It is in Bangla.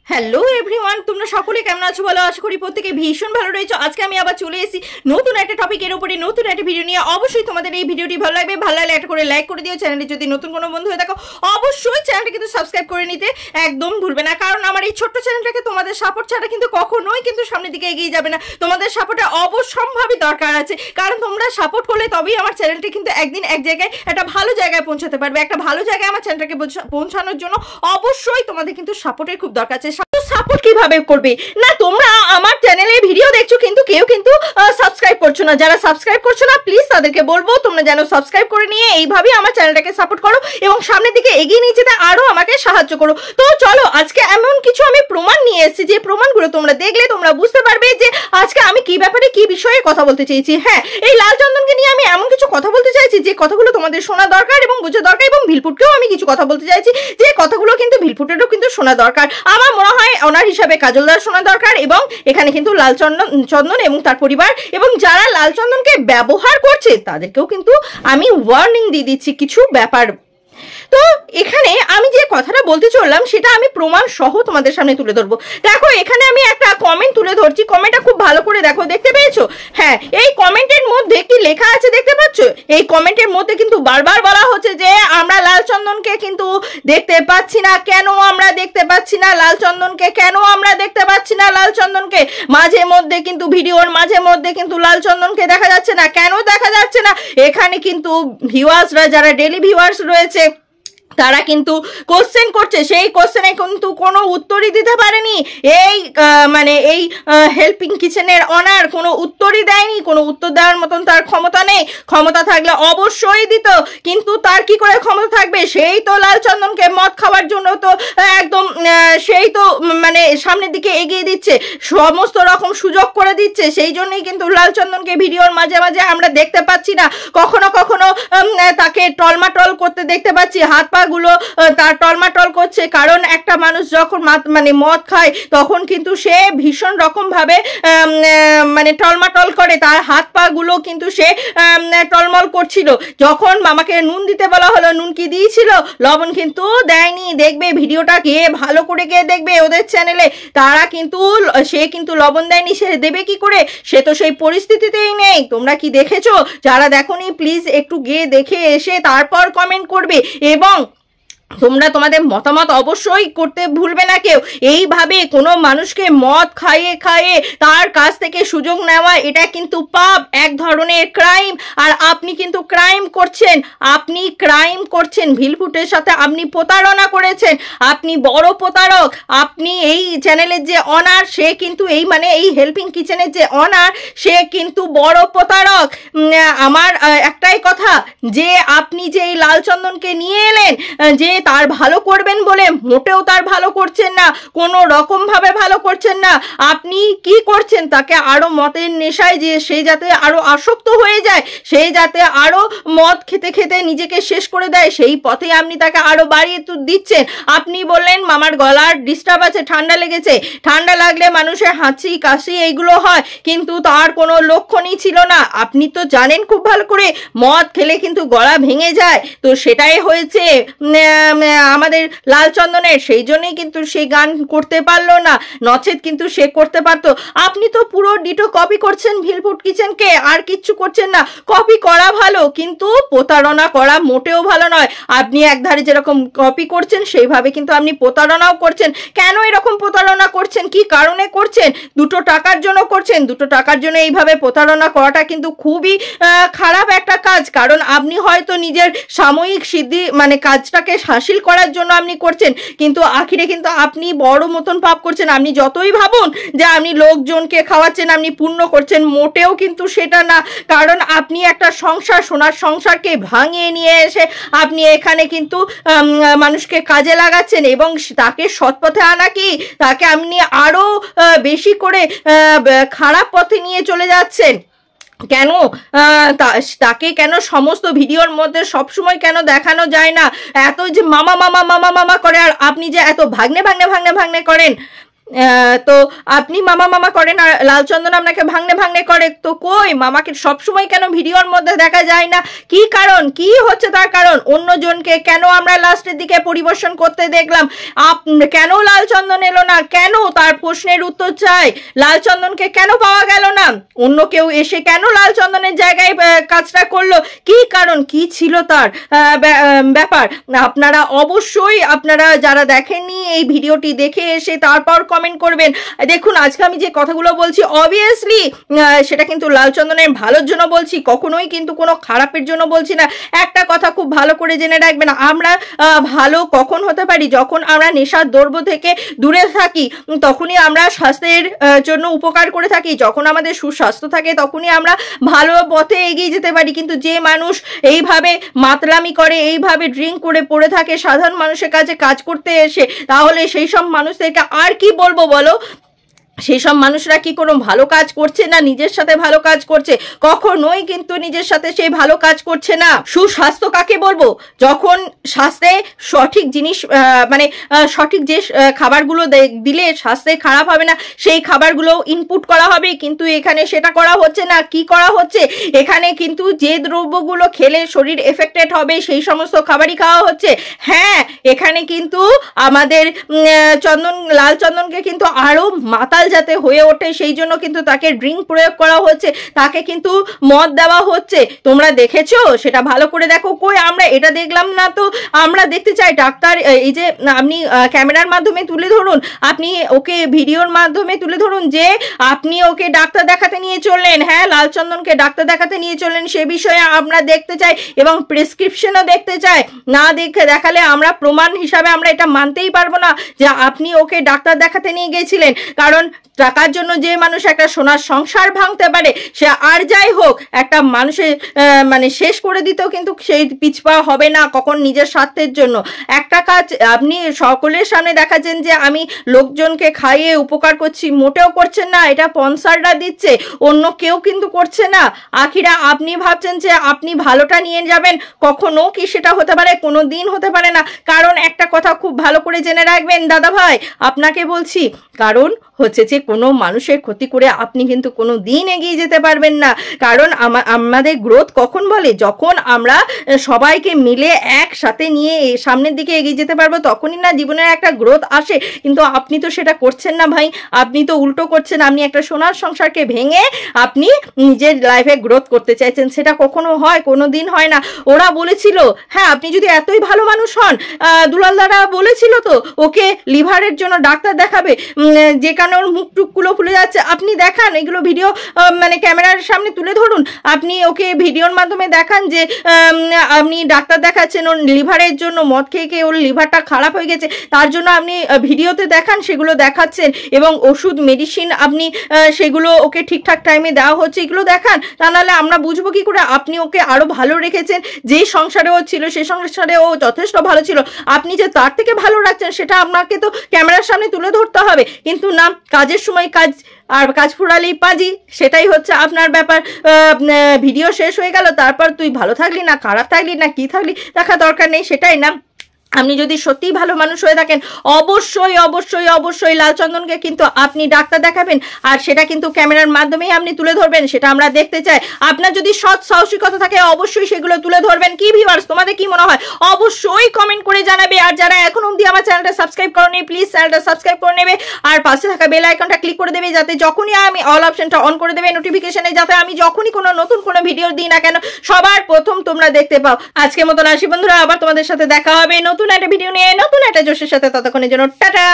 হ্যালো এভরিওয়ান, তোমরা সকলে কেমন আছো বলো? আশা করি প্রত্যেকে ভীষণ ভালো রয়েছো। আজকে আমি আবার চলে এসেছি নতুন একটা টপিকের উপরে, নতুন একটা ভিডিও নিয়ে। অবশ্যই তোমাদের এই ভিডিওটি ভালো লাগবে, ভালো লাগলে একটা করে লাইক করে দিও। চ্যানেলে যদি নতুন কোনো বন্ধু হয়ে থাকো অবশ্যই চ্যানেলটা কিন্তু সাবস্ক্রাইব করে নিতে একদম ভুলবে না, কারণ আমার এই ছোট্ট চ্যানেলটাকে তোমাদের সাপোর্ট ছাড়া কিন্তু কখনোই কিন্তু সামনের দিকে এগিয়ে যাবে না। তোমাদের সাপোর্টে অবশ্যম্ভাবী দরকার আছে, কারণ তোমরা সাপোর্ট করলে তবেই আমার চ্যানেলটি কিন্তু একদিন এক জায়গায় একটা ভালো জায়গায় পৌঁছাতে পারবে। একটা ভালো জায়গায় আমার চ্যানেলটাকে পৌঁছানোর জন্য অবশ্যই তোমাদের কিন্তু সাপোর্টের খুব দরকার আছে। সাপোর্ট কিভাবে করবে না, তোমরা আমার চ্যানেলে ভিডিও দেখছো কিন্তু কেউ কিন্তু সাবস্ক্রাইব করছো না। যারা সাবস্ক্রাইব করছো না প্লিজ তাদেরকে বলবো তোমরা যেন সাবস্ক্রাইব করে নিয়ে এইভাবেই আমার চ্যানেলটাকে সাপোর্ট করো এবং সামনের দিকে এগিয়ে নিয়ে যেতে আরো আমাকে সাহায্য করো। তো চলো, আজকে এমন কিছু আমি প্রমাণ নিয়ে এসেছি যে প্রমাণগুলো তোমরা দেখলে তোমরা বুঝতে পারবে যে আজকে আমি কি ব্যাপারে কি বিষয়ে কথা বলতে চেয়েছি। হ্যাঁ, এই লাল চন্দনকে নিয়ে আমি এমন কিছু কথা বলতে চাইছি যে কথাগুলো তোমাদের শোনা দরকার এবং বোঝা দরকার, এবং ভিলপুটকেও আমি কিছু কথা বলতে চাইছি যে কথাগুলো কিন্তু ভিলপুটেরও কিন্তু শোনা দরকার। আমার মনে হয় ওনার হিসাবে কাজলদার শোনা দরকার, এবং এখানে কিন্তু লাল চন্দন এবং তার পরিবার এবং যারা লাল চন্দনকে ব্যবহার করছে তাদেরকেও কিন্তু আমি ওয়ার্নিং দিয়ে দিচ্ছি কিছু ব্যাপার। তো এখানে আমি যে কথাটা বলতে চললাম সেটা আমি প্রমাণ সহ তোমাদের সামনে তুলে ধরবো। দেখো, এখানে আমি একটা কমেন্ট তুলে ধরছি, কমেন্টটা খুব ভালো করে দেখো, দেখতে পেয়েছো? হ্যাঁ, এই কমেন্টের মধ্যে কি লেখা আছে দেখতে পাচ্ছ? এই কমেন্টের মধ্যে কিন্তু বারবার বলা হচ্ছে যে আমরা লাল চন্দনকে কিন্তু দেখতে পাচ্ছি না। কেন আমরা দেখতে পাচ্ছি না লাল চন্দনকে? কেন আমরা দেখতে পাচ্ছি না লাল চন্দনকে? মাঝে মধ্যে কিন্তু ভিডিওর মাঝে মধ্যে কিন্তু লাল চন্দনকে দেখা যাচ্ছে না। কেন দেখা যাচ্ছে না? এখানে কিন্তু ভিউয়ার্সরা, যারা ডেলি ভিউয়ার্স রয়েছে, তারা কিন্তু কোশ্চেন করছে, সেই কোশ্চেনে কিন্তু কোনো উত্তরই দিতে পারেনি। এই মানে এই হেল্পিং কিচেনের অনার কোনো উত্তরই দেয়নি, কোনো উত্তর দেওয়ার মতন তার ক্ষমতা নেই। ক্ষমতা থাকলে অবশ্যই দিত, কিন্তু তার কি করে ক্ষমতা থাকবে? সেই তো লাল চন্দনকে মদ খাওয়ার জন্য তো একদম সেই তো মানে সামনের দিকে এগিয়ে দিচ্ছে, সমস্ত রকম সুযোগ করে দিচ্ছে। সেই জন্যই কিন্তু লাল চন্দনকে ভিডিওর মাঝে মাঝে আমরা দেখতে পাচ্ছি না। কখনো কখনো তাকে টলমাটল করতে দেখতে পাচ্ছি, হাত পা গুলো তার টলমাটল করছে, কারণ একটা মানুষ যখন মানে মদ খায় তখন কিন্তু সে ভীষণ রকম ভাবে মানে টলমাটল করে, তার হাত পা গুলো কিন্তু সে টলমল করছিল। যখন মামাকে নুন দিতে বলা হলো, নুন কি দিয়েছিল? লবণ কিন্তু দেয়নি। দেখবে ভিডিওটা গিয়ে ভালো করে গিয়ে দেখবে ওদের চ্যানেলে, তারা কিন্তু সে কিন্তু লবণ দেয়নি। সে দেবে কি করে? সে তো সেই পরিস্থিতিতেই নেই। তোমরা কি দেখেছো? যারা দেখোনি প্লিজ একটু গিয়ে দেখে এসে তারপর কমেন্ট করবে, এবং তোমরা তোমাদের মতামত অবশ্যই করতে ভুলবে না কেউ। এইভাবে কোনো মানুষকে মদ খাইয়ে খাইয়ে তার কাছ থেকে সুযোগ নেওয়া, এটা কিন্তু পাপ, এক ধরনের ক্রাইম। আর আপনি কিন্তু ক্রাইম করছেন, আপনি ক্রাইম করছেন। ভিলপুটের সাথে আপনি প্রতারণা করেছেন, আপনি বড় প্রতারক। আপনি এই চ্যানেলের যে অনার, সে কিন্তু এই মানে এই হেল্পিং কিচেনের যে অনার, সে কিন্তু বড় প্রতারক। আমার একটাই কথা, যে আপনি যে এই লাল চন্দনকে নিয়ে এলেন যে তার ভালো করবেন বলে, মোটেও তার ভালো করছেন না, কোনো রকম ভাবে ভালো করছেন না। আপনি কি করছেন? তাকে আরো মদের নেশায় যে সে যাতে আরো আসক্ত হয়ে যায়, সে যাতে আরো মদ খেতে খেতে নিজেকে শেষ করে দেয়, সেই পথে আপনি তাকে আরো বাড়িয়ে দিচ্ছেন। আপনি বললেন মামার গলার ডিস্টার্ব আছে, ঠান্ডা লেগেছে, ঠান্ডা লাগলে মানুষের হাঁচি কাশি এইগুলো হয়, কিন্তু তার কোনো লক্ষণই ছিল না। আপনি তো জানেন খুব ভালো করে মদ খেলে কিন্তু গলা ভেঙে যায়, তো সেটাই হয়েছে আমাদের লাল চন্দনের। সেই জন্যই কিন্তু সে গান করতে পারলো না, নচেত কিন্তু সে করতে পারতো। আপনি তো পুরো ডিটো কপি করছেন ভিলপুট কিচেনকে, আর কিচ্ছু করছেন না। কপি করা ভালো, কিন্তু প্রতারণা করা মোটেও ভালো নয়। আপনি একধারে যেরকম কপি করছেন সেইভাবে কিন্তু আপনি প্রতারণাও করছেন। কেন এরকম প্রতারণা করছেন? কি কারণে করছেন? দুটো টাকার জন্য করছেন। দুটো টাকার জন্য এইভাবে প্রতারণা করাটা কিন্তু খুবই খারাপ একটা কাজ, কারণ আপনি হয়তো নিজের সাময়িক সিদ্ধি মানে কাজটাকে হাসিল করার জন্য আপনি করছেন, কিন্তু আখিরে কিন্তু আপনি বড় মতন পাপ করছেন। আপনি যতই ভাবুন যে আপনি লোকজনকে খাওয়াচ্ছেন, আপনি পুণ্য করছেন, মোটেও কিন্তু সেটা না। কারণ আপনি একটা সংসার, সোনার সংসারকে ভাঙিয়ে নিয়ে এসে আপনি এখানে কিন্তু মানুষকে কাজে লাগাচ্ছেন, এবং তাকে সৎপথে আনা কি, তাকে আপনি আরো বেশি করে খারাপ পথে নিয়ে চলে যাচ্ছেন। কেন তাকে কেন সমস্ত ভিডিওর মধ্যে সবসময় কেন দেখানো যায় না? এত যে মামা মামা মামা মামা করে, আর আপনি যে এত ভাগ্নে ভাগ্নে ভাগ্নে ভাগ্নে করেন, তো আপনি মামা মামা করেন আর লালচন্দন আপনাকে ভাঙনে ভাঙনে করে, তো কই মামাকে সবসময় কেন ভিডিওর মধ্যে দেখা যায় না? কি কারণ, কি হচ্ছে তার কারণ? অন্যজনকে কেন আমরা লাস্টের দিকে পরিবেশন করতে দেখলাম? কেন লালচন্দন এলো না? কেন? তার প্রশ্নের উত্তর চাই। লালচন্দনকে কেন পাওয়া গেল না? অন্য কেউ এসে কেন লালচন্দনের জায়গায় কাজটা করলো? কি কারণ, কি ছিল তার ব্যাপার? আপনারা অবশ্যই, আপনারা যারা দেখেননি এই ভিডিওটি দেখে এসে তারপর কমেন্ট করবেন। দেখুন আজকে আমি যে কথাগুলো বলছি অবভিয়াসলি সেটা কিন্তু লালচন্দনের ভালোর জন্য বলছি, কখনোই কিন্তু কোনো খারাপের জন্য বলছি না। একটা কথা খুব ভালো করে জেনে রাখবেন, আমরা ভালো কখন হতে পারি? যখন আমরা নেশার দ্রব্য থেকে দূরে থাকি, তখনই আমরা স্বাস্থ্যের জন্য উপকার করে থাকি। যখন আমাদের সুস্বাস্থ্য থাকে তখনই আমরা ভালো পথে এগিয়ে যেতে পারি। কিন্তু যে মানুষ এইভাবে মাতলামি করে, এইভাবে ড্রিঙ্ক করে পড়ে থাকে সাধারণ মানুষের কাছে কাজ করতে এসে, তাহলে সেই সব মানুষদেরকে আর কি বলবো বলো? সেই সব মানুষরা কি কোনো ভালো কাজ করছে না নিজের সাথে ভালো কাজ করছে? কখনোই কিন্তু নিজের সাথে সেই ভালো কাজ করছে না। সুস্বাস্থ্য কাকে বলবো? যখন স্বাস্থ্যে সঠিক জিনিস মানে সঠিক যে খাবারগুলো দিলে স্বাস্থ্যে খারাপ হবে না সেই খাবারগুলো ইনপুট করা হবে, কিন্তু এখানে সেটা করা হচ্ছে না। কি করা হচ্ছে? এখানে কিন্তু যে দ্রব্যগুলো খেলে শরীর এফেক্টেড হবে সেই সমস্ত খাবারই খাওয়া হচ্ছে। হ্যাঁ, এখানে কিন্তু আমাদের লালচন্দনকে কিন্তু আরো মাতাল যাতে হয়ে ওঠে সেই জন্য কিন্তু তাকে ড্রিঙ্ক প্রয়োগ করা হচ্ছে, তাকে কিন্তু মদ দেওয়া হচ্ছে। তোমরা দেখেছো? সেটা ভালো করে দেখো। কই আমরা এটা দেখলাম না তো। আমরা দেখতে চাই ডাক্তার, এই যে আপনি ক্যামেরার মাধ্যমে তুলে ধরুন, আপনি ওকে ভিডিওর মাধ্যমে তুলে ধরুন যে আপনি ওকে ডাক্তার দেখাতে নিয়ে চললেন। হ্যাঁ, লালচন্দনকে ডাক্তার দেখাতে নিয়ে চললেন, সে বিষয়ে আমরা দেখতে চাই এবং প্রেসক্রিপশনও দেখতে চাই। না দেখালে আমরা প্রমাণ হিসাবে আমরা এটা মানতেই পারবো না যে আপনি ওকে ডাক্তার দেখাতে নিয়ে গেছিলেন। কারণ টাকার জন্য যে মানুষ একটা সোনার সংসার ভাঙতে পারে, সে আর যাই হোক একটা মানুষের মানে শেষ করে দিতেও কিন্তু সেই পিছপা হবে না কখন নিজের স্বার্থের জন্য। একটা কাজ আপনি সকলের সামনে দেখাচ্ছেন যে আমি লোকজনকে খাইয়ে উপকার করছি, মোটেও করছেন না। এটা স্পন্সররা দিচ্ছে, অন্য কেউ কিন্তু করছে না। আখিরা আপনি ভাবছেন যে আপনি ভালোটা নিয়ে যাবেন, কখনো কি সেটা হতে পারে? কোনো দিন হতে পারে না। কারণ একটা কথা খুব ভালো করে জেনে রাখবেন দাদা ভাই, আপনাকে বলছি, কারণ হচ্ছে যে কোনো মানুষের ক্ষতি করে আপনি কিন্তু কোনো দিন এগিয়ে যেতে পারবেন না। কারণ আমাদের গ্রোথ কখন বলে? যখন আমরা সবাইকে মিলে একসাথে নিয়ে সামনের দিকে এগিয়ে যেতে পারবো, তখনই না জীবনের একটা গ্রোথ আসে। কিন্তু আপনি তো সেটা করছেন না ভাই, আপনি তো উল্টো করছেন। আপনি একটা সোনার সংসারকে ভেঙে আপনি নিজের লাইফে গ্রোথ করতে চাইছেন, সেটা কখনো হয়? কোনো দিন হয় না। ওরা বলেছিল, হ্যাঁ আপনি যদি এতই ভালো মানুষ হন, দুলালদারা বলেছিল তো ওকে লিভারের জন্য ডাক্তার দেখাবে, যে কারণে ওর মুখ টুকগুলো ফুলে যাচ্ছে। আপনি দেখান এগুলো ভিডিও, মানে ক্যামেরার সামনে তুলে ধরুন, আপনি ওকে ভিডিওর মাধ্যমে দেখান যে আপনি ডাক্তার দেখাচ্ছেন ওর লিভারের জন্য, মদ খেয়ে খেয়ে ওর লিভারটা খারাপ হয়ে গেছে, তার জন্য আপনি ভিডিওতে দেখান, সেগুলো দেখাচ্ছেন এবং ওষুধ মেডিসিন আপনি সেগুলো ওকে ঠিকঠাক টাইমে দেওয়া হচ্ছে, এগুলো দেখান। তা নাহলে আমরা বুঝবো কি করে আপনি ওকে আরো ভালো রেখেছেন? যে সংসারে ও ছিল সেই সংসারে ও যথেষ্ট ভালো ছিল, আপনি যে তার থেকে ভালো রাখছেন সেটা আপনাকে তো ক্যামেরার সামনে তুলে ধরতে হবে। কিন্তু না, কাজের সময় কাজ, আর কাজ ফুরালেই পাজি, সেটাই হচ্ছে আপনার ব্যাপার। ভিডিও শেষ হয়ে গেল, তারপর তুই ভালো থাকলি না খারাপ থাকলি না কি থাকলি দেখা দরকার নেই, সেটাই না। আপনি যদি সত্যিই ভালো মানুষ হয়ে থাকেন অবশ্যই অবশ্যই অবশ্যই লালচন্দনকে কিন্তু আপনি ডাক্তার দেখাবেন, আর সেটা কিন্তু ক্যামেরার মাধ্যমেই আপনি তুলে ধরবেন, সেটা আমরা দেখতে চাই। আপনার যদি সৎ সাহসিকতা থাকে অবশ্যই সেগুলো তুলে ধরবেন। কি ভিউয়ার্স, তোমাদের কি মনে হয় অবশ্যই কমেন্ট করে জানাবে। আর যারা এখন অবধি আমার চ্যানেলটা সাবস্ক্রাইব করোনি প্লিজ চ্যানেলটা সাবস্ক্রাইব করে নেবে, আর পাশে থাকা বেল আইকনটা ক্লিক করে দেবে, যাতে যখনই আমি অল অপশনটা অন করে দেবে নোটিফিকেশনে, যাতে আমি যখনই কোনো নতুন কোনো ভিডিও দিই না কেন সবার প্রথম তোমরা দেখতে পাও। আজকের মতন আসি বন্ধুরা, আবার তোমাদের সাথে দেখা হবে নতুন একটা ভিডিও নিয়ে নতুন একটা জোশের সাথে। ততক্ষণের জন্য টাটা।